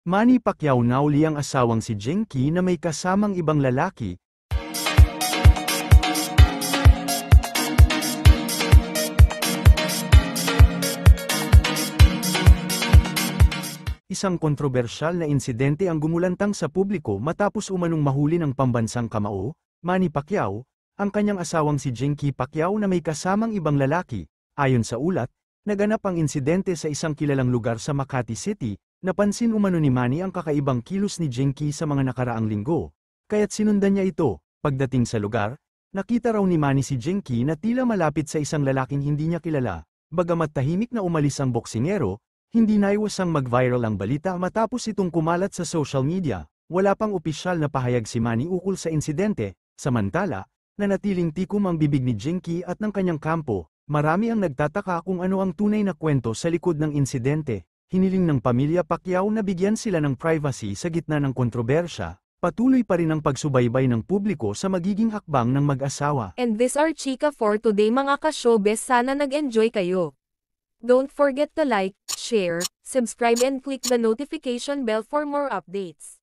Manny Pacquiao nauli ang asawang si Jenky na may kasamang ibang lalaki. Isang kontrobersyal na insidente ang gumulantang sa publiko matapos umanong mahuli ng pambansang kamao, Manny Pacquiao, ang kanyang asawang si Jenky Pacquiao na may kasamang ibang lalaki. Ayon sa ulat, naganap ang insidente sa isang kilalang lugar sa Makati City. Napansin umano ni Manny ang kakaibang kilos ni Jenky sa mga nakaraang linggo, kaya't sinundan niya ito. Pagdating sa lugar, nakita raw ni Manny si Jenky na tila malapit sa isang lalaking hindi niya kilala. Bagamat tahimik na umalis ang boksingero, hindi naiwasang mag-viral ang balita matapos itong kumalat sa social media. Wala pang opisyal na pahayag si Manny ukol sa insidente, samantala, nanatiling tikom ang bibig ni Jenky at ng kanyang kampo. Marami ang nagtataka kung ano ang tunay na kwento sa likod ng insidente. Hiniling ng pamilya Pacquiao na bigyan sila ng privacy sa gitna ng kontrobersya. Patuloy pa rin ang pagsubaybay ng publiko sa magiging hakbang ng mag-asawa. And this are chika for today mga ka-showbiz, sana nag-enjoy kayo. Don't forget to like, share, subscribe and click the notification bell for more updates.